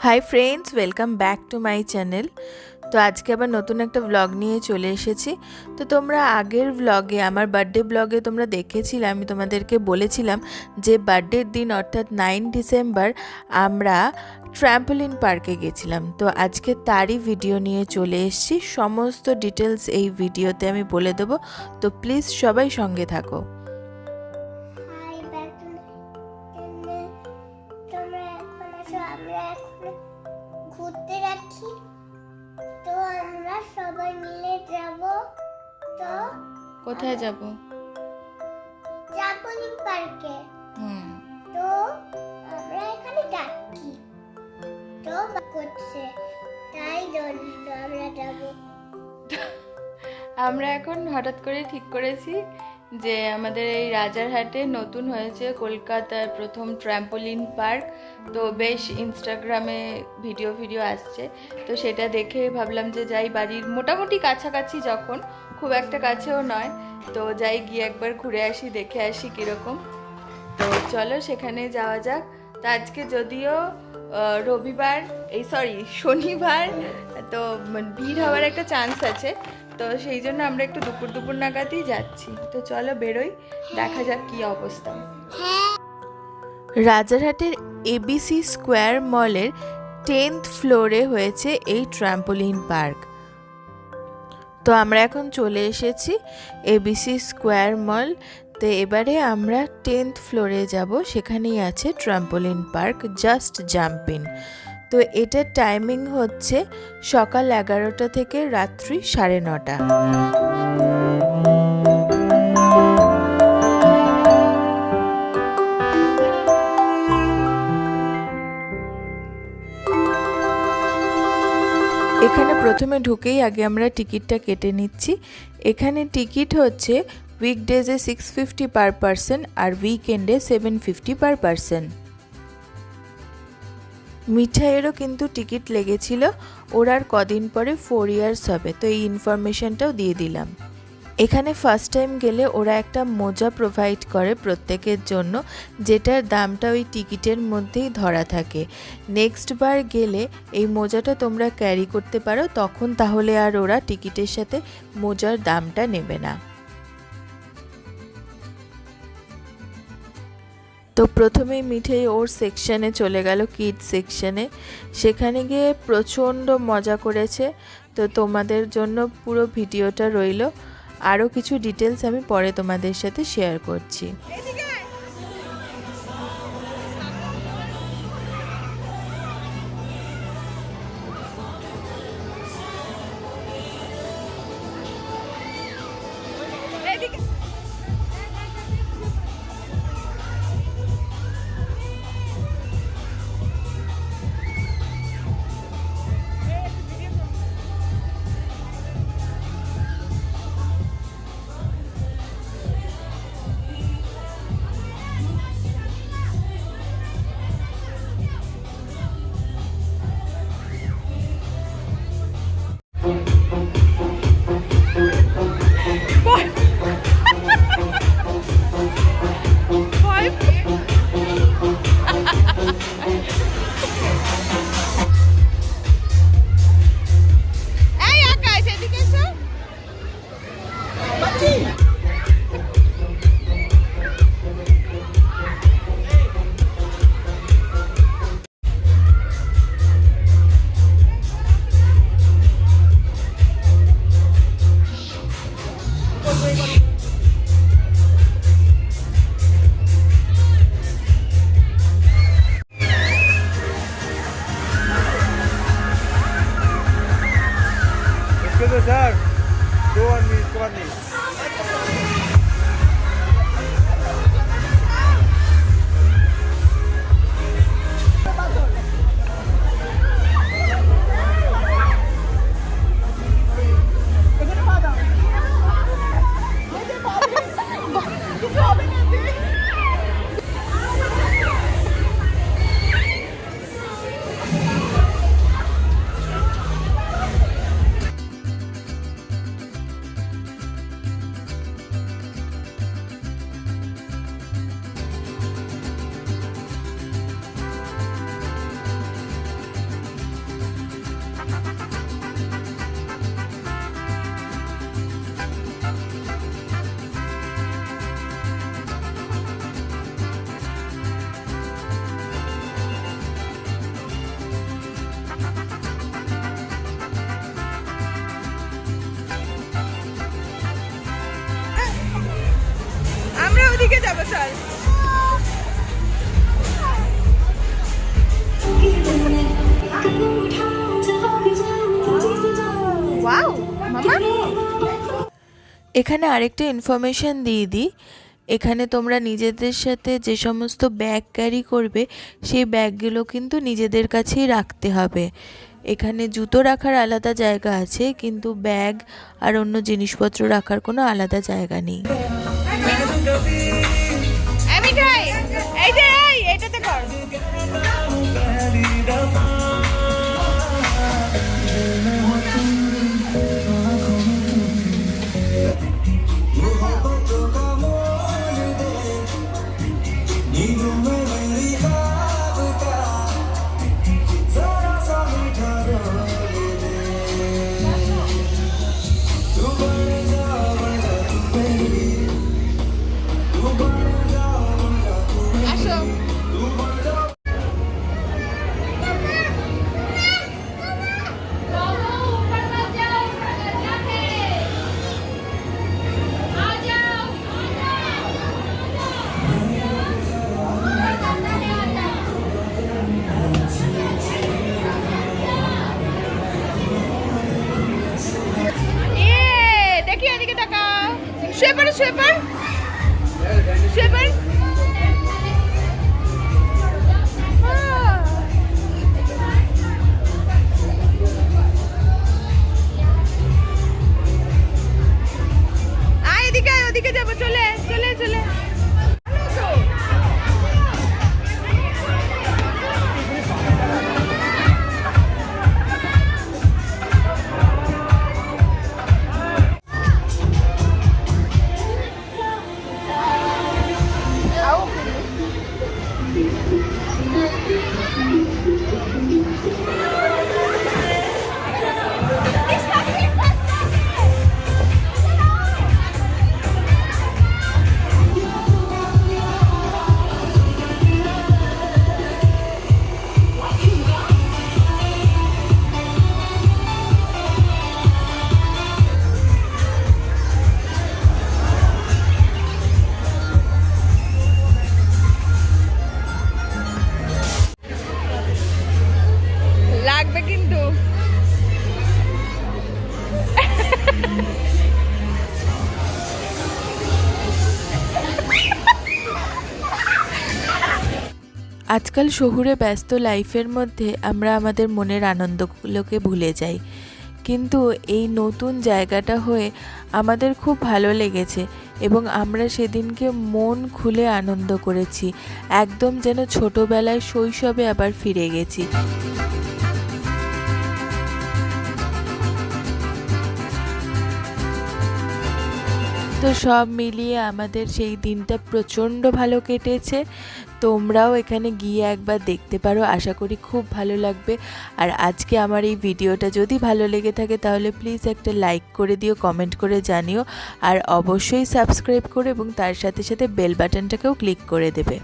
Hi friends, welcome back to my channel. তো আজকে আবার নতুন একটা ব্লগ নিয়ে চলে এসেছি। তো তোমরা আগের ব্লগে, আমার বার্থডে ব্লগে তোমরা দেখেছিলে, আমি তোমাদেরকে বলেছিলাম যে বার্থডের দিন অর্থাৎ 9 ডিসেম্বর আমরা ট্র্যাম্পোলিন পার্কে গেছিলাম। তো আজকে তারই ভিডিও নিয়ে চলে এসেছি। সমস্ত ডিটেলস এই ভিডিওতে আমি বলে দেবো, তো প্লিজ সবাই সঙ্গে থাকো। ঘুরতে যাচ্ছি, তো আমরা সবাই মিলে যাব। তো কোথায় যাব? ট্রাম্পোলিন পার্কে। তো আমরা এখানে যাচ্ছি, তো করছে, তাই জন্য আমরা যাব। আমরা এখন হঠাৎ করে ঠিক করেছি যে আমাদের এই রাজারহাটে নতুন হয়েছে কলকাতার প্রথম ট্র্যাম্পোলিন পার্ক। তো বেশ ইনস্টাগ্রামে ভিডিও আসছে, তো সেটা দেখে ভাবলাম যে যাই, বাড়ির মোটামুটি কাছাকাছি, যখন খুব একটা কাছেও নয়, তো যাই গিয়ে একবার ঘুরে আসি, দেখে আসি কীরকম। তো চলো সেখানে যাওয়া যাক। তো আজকে যদিও শনিবার, তো ভিড় হওয়ার একটা চান্স আছে, তো সেই জন্য আমরা একটু দুপুর নাগাদই যাচ্ছি। তো চলো বেরোই, দেখা যাক কি অবস্থা। রাজারহাটের এবিসি স্কোয়ার মলের 10th ফ্লোরে হয়েছে এই ট্র্যাম্পোলিন পার্ক। তো আমরা এখন চলে এসেছি এবিসি স্কোয়ার মল। তো এবারে আমরা 10th ফ্লোরে যাব, সেখানেই আছে ট্র্যাম্পোলিন পার্ক, জাস্ট জাম্পিং। তো এটার টাইমিং হচ্ছে সকাল 11টা থেকে রাত্রি 9:30। এখানে প্রথমে ঢুকেই আগে আমরা টিকিটটা কেটে নিচ্ছি। এখানে টিকিট হচ্ছে উইকডেজে 650 পার পারসন আর উইকেন্ডে 750 পার পারসন। মিঠাইয়েরও কিন্তু টিকিট লেগেছিল, ওর আর কদিন পরে 4 ইয়ার্স হবে, তো এই ইনফরমেশনটাও দিয়ে দিলাম। এখানে ফার্স্ট টাইম গেলে ওরা একটা মোজা প্রোভাইড করে প্রত্যেকের জন্য, যেটার দামটা ওই টিকিটের মধ্যেই ধরা থাকে। নেক্সট বার গেলে এই মোজাটা তোমরা ক্যারি করতে পারো, তখন তাহলে আর ওরা টিকিটের সাথে মোজার দামটা নেবে না। তো প্রথমেই মিঠাই ওর সেকশানে চলে গেল, কিডস সেকশানে। সেখানে গিয়ে প্রচণ্ড মজা করেছে। তো তোমাদের জন্য পুরো ভিডিওটা রইল, আরও কিছু ডিটেলস আমি পরে তোমাদের সাথে শেয়ার করছি। ওদিকে যাবো চল। ওয়াও মামা, এখানে আরেকটা ইনফরমেশন দিয়ে দিই। এখানে তোমরা নিজেদের সাথে যে সমস্ত ব্যাগ ক্যারি করবে সেই ব্যাগগুলো কিন্তু নিজেদের কাছেই রাখতে হবে। এখানে জুতো রাখার আলাদা জায়গা আছে, কিন্তু ব্যাগ আর অন্য জিনিসপত্র রাখার কোনো আলাদা জায়গা নেই। ওদিকে যাবো, চলে চলে চলে। লাগবে কিন্তু। আজকাল শহুরে ব্যস্ত লাইফের মধ্যে আমরা আমাদের মনের আনন্দগুলোকে ভুলে যাই, কিন্তু এই নতুন জায়গাটা হয়ে আমাদের খুব ভালো লেগেছে এবং আমরা সেদিনকে মন খুলে আনন্দ করেছি, একদম যেন ছোটবেলায় শৈশবে আবার ফিরে গেছি। তো সব মিলিয়ে আমাদের সেই দিনটা প্রচণ্ড ভালো কেটেছে। তোমরাও এখানে গিয়ে একবার দেখতে পারো, আশা করি খুব ভালো লাগবে। আর আজকে আমার এই ভিডিওটা যদি ভালো লেগে থাকে তাহলে প্লিজ একটা লাইক করে দিও, কমেন্ট করে জানিও, আর অবশ্যই সাবস্ক্রাইব করো এবং তার সাথে সাথে বেল বাটনটাকেও ক্লিক করে দেবে।